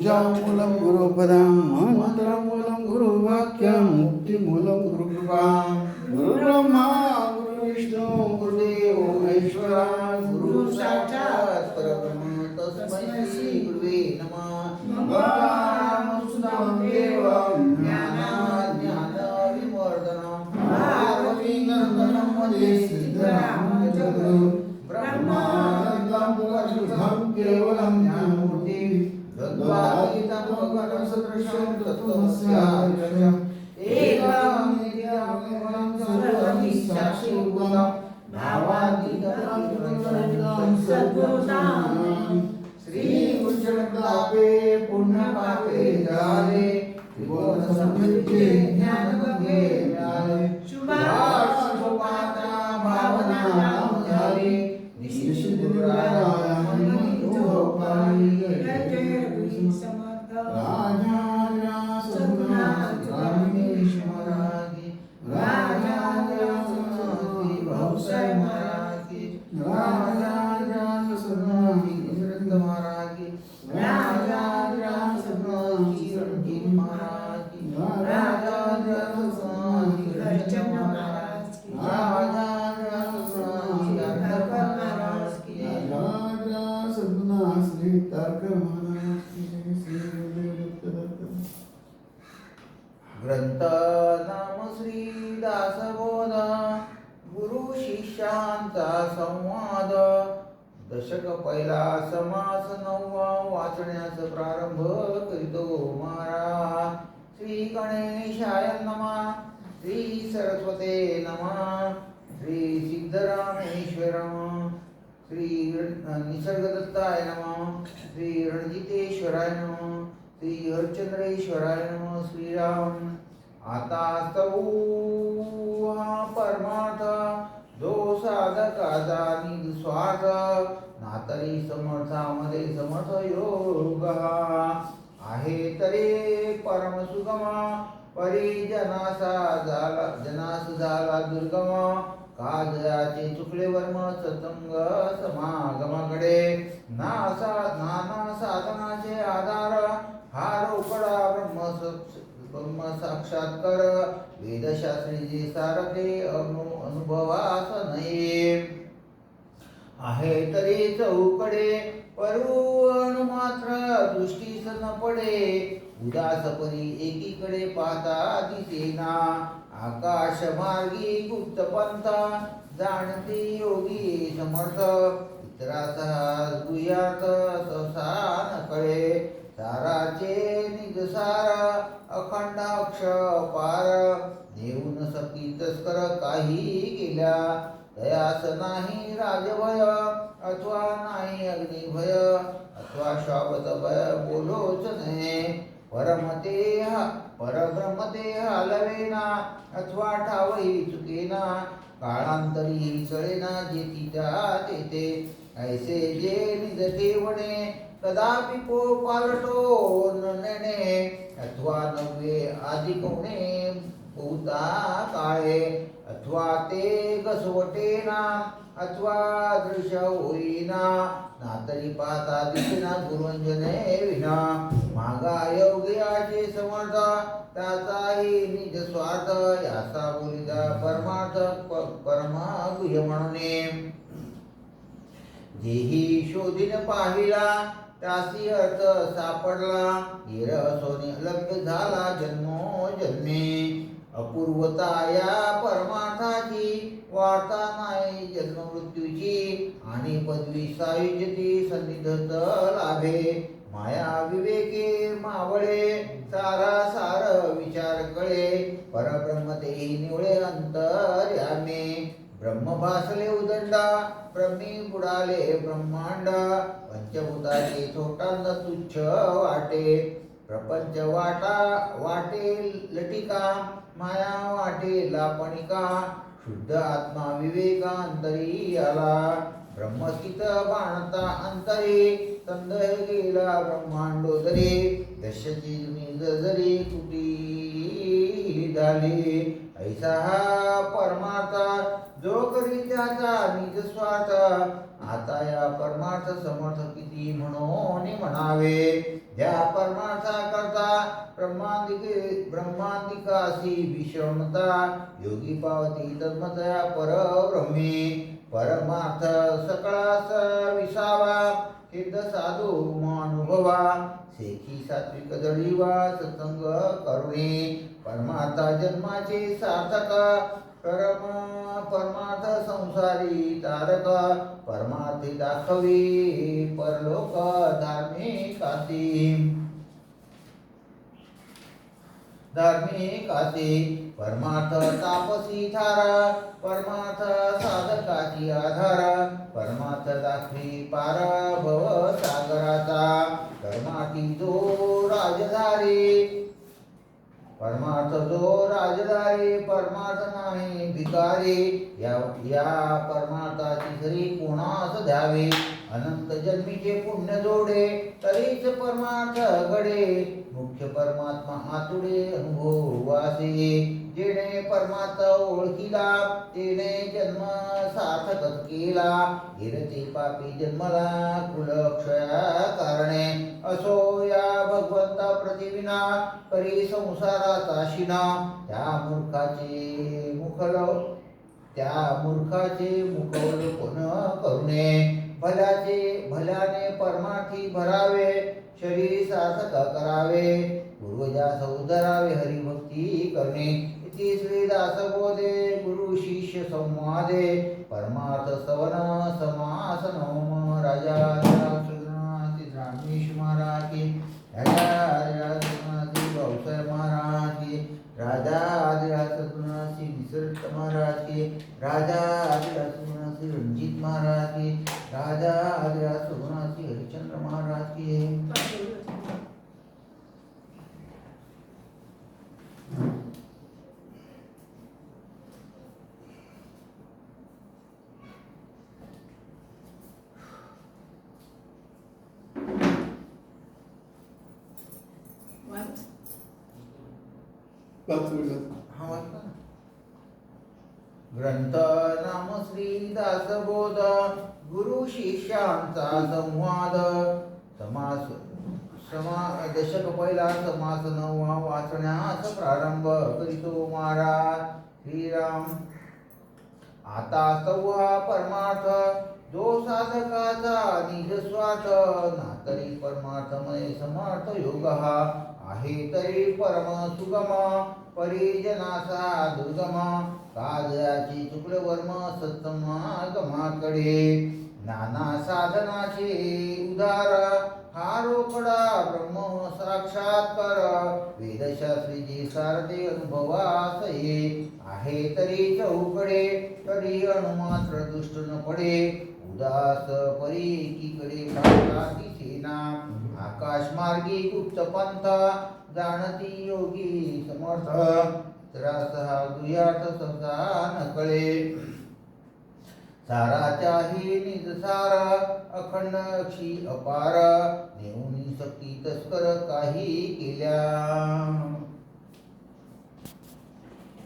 पूजामूलं गुरुपदं मन्त्रमूलं गुरुवाक्यं मुक्तिमूलं गुरुकृपा गुरुब्रह्मा गुरुविष्णु गुरुदेवो महेश्वरा गुरु साक्षात् परब्रह्म तस्मै श्री गुरुवे नमः नमः देवं ज्ञानविवर्धनं पार्वतीनन्दनं वन्दे सिद्धरामचन्द्रं ब्रह्मानन्दं पुरुषं केवलं ज्ञानमूर्तिं तद्वादितं भगवन्सदृशं तत्त्वमस्यादिलक्ष्यम् एकं नित्यं सर्वमिच्छाक्षिभूतं भावातीतं सद्गुरुनामं श्री गुरुचरणापे पुण्यपापे जाले त्रिभुवन समृद्धे ज्ञानगंगे मिळाले शुभाशुभपाता भावना झाली निश्चितराया मनोपाली समर्थ राजा सद्गुणा स्वामीश महाराज राजा भाऊसाहेब महाराज राजा सद्गुणाजी दशरथ महाराज राजा सद्गुणाजी रणजीत महाराज राजा सद्गुणाजी रविचंद्र महाराज राजा सद्गुणाजी अर्थकर महाराज की राजा सद्गुणा श्री तारकर महाराज की श्री ग्रंथ नाम श्री दासबोध गुरु शिष्यांचा संवाद दशक पहिला समास नववा वाचण्यास प्रारंभ करीतो महाराज श्री गणेशाय नमः श्री सरस्वते नमः श्री सिद्धरामेश्वर श्री निसर्गदत्ताय नमः श्री रणजितेश्वराय नमः श्री हरचंद्रेश्वराय नमः श्रीराम आता हा परमार्थ जो साधकाचा निस्वार्थ नातरी समर्थामध्ये समर्थ योग आहे तरी परम सुगम परिजनास झाला दुर्गम काजयाचे चुकले वर्म सत्संग समागमाकडे नाना साधनाचे आधार हा रोकडा ब्रह्म साक्षात्कार वेदशास्त्री सारथे अनुभवास नये आहे तरी चौकडे परू मात्र दृष्टीस न पडे उदास परी एकीकडे पाहता दिसेना आकाश मार्गी गुप्त पंथा जाणते योगी समर्थ इतराचा गुह्यार्थ सहसा न कळे साराचे निजसार अखंड अक्षपार देऊन सकी तस्कर काही केल्या दयास नाही राजभय अथवा नाही अग्निभय अथवा शाबत भय बोलोच नये परब्रह्मते हालवेना अथवा ठावही चुकेना काळांतरी चळेना जेती त्यात येते ऐसे जे निज ठेवणे कदापि पालटो न नेणे अथवा नव्हे आदि कोणे बहुता काळे अथवा ते घसवटेना अथवा दृश्य होईना नातरी पाहता दिसेना गुरुंजने विना मागा योग्याचे समर्थ त्याचाही निज स्वार्थ याचा बोलिदा परमार्थ परमा गुह्य म्हणूने जेही शोधीन पाहिला त्यासी अर्थ सापडला हिर सोने लभ्य झाला जन्मोजन्मी अपूर्वता या परमार्थाची वार्ता नाही जन्म मृत्यूची आणि पदवी सायुज्यती सन्निधत लाभे माया विवेके मावळे सारा सार विचार कळे परब्रह्म तेही निवळे अंतर्यामे ब्रह्म भासले उदंडा ब्रह्मी बुडाले ब्रह्मांड पंचभूताचे छोटांद तुच्छ वाटे प्रपंच वाटे लटिका माया वाटे लापणिका शुद्ध आत्मा विवेकांतरी आला ब्रह्मस्थित बाणता अंतरे संदेह गेला ब्रह्मांडोदरे दशची जरी कुटी झाली ऐसा हा परमार्थ जो करी त्याचा निज स्वार्थ, आता या परमार्थ समर्थ किती म्हणून म्हणावे. ज्या परमार्था करता ब्रह्मांतिकासी विषमता, योगी पावती तन्मतया परब्रह्मी. परमार्थ सकळास विसावा, सिद्ध साधू अनुभवा. शेखी सात्विक जळीवा सत्संग करुणे, परमार्था जन्माचे सार्थक. परमार्थ संसारी तारक, परमार्थी दाखवी परलोक धार्मिकासी. परमार्थ तापसी थार, परमार्थ साधकाची आधार. परमार्थ दाखवी पार भव सागराचा, परमार्थी जो राजधारी. परमार्थ जो राजधारी, परमार्थ नाही भिकारी. या परमार्थाची जरी कोणास द्यावे, अनंत जन्मीचे पुण्य जोडे, तरीच परमार्थ घडे. मुख्य परमात्मा आतुडे अनुभवासे, जेणे परमार्थ ओळखिला, तेने जन्म सार्थकच केला. गिरते पापी जन्मला कुलक्षया कारणे, असो या भगवंता प्रतिविना, परी संसाराचा शिना. त्या मूर्खाचे मुखवलोकन करुणे, भल्याने परमार्थी भरावे, शरीर सार्थक करावे. पूर्वजास उद्धरावे हरिभक्ती करणे, इति श्रीदासबोधे गुरु शिष्य संवादे. परमार्थ सवन समासनोम. राजा रामेश महाराज की, राजा भाऊसाहेब महाराज की, राजा श्री निसर्ग महाराज की, राजा श्री रणजित महाराज की, राजा श्री हरिचंद्र महाराज की. ग्रंथ नाम श्री दासबोध, गुरु शिष्यांचा संवाद. दशक पहिला समास नववा वाचण्यास प्रारंभ करीतो महाराज. श्रीराम. आता सव्वा परमार्थ, जो साधकाचा निज स्वार्थ, ना तरी परमार्थमय समर्थ योग हा. आहे तरी परम सुगम, परिजनासा दुर्गम. काजयाची चुकल वर्म सत्समागमाकडे, नाना साधनाचे उदार. हा रोकडा ब्रह्म साक्षात्कार, वेदशास्त्रीची सारथे अनुभवास ये. आहे तरी चौकडे, तरी अणुमात्र दुष्ट न पडे. उदास परी एकीकडे काढता दिसेना, आकाश मार्गी गुप्त पंथ. जाणती योगी समर्थ, त्रासहा दुयार्थ सहसा न कळे. साराच्याही निज सार, अखंड अक्षी अपार. नेऊनी शक्ती तस्कर काही केल्या.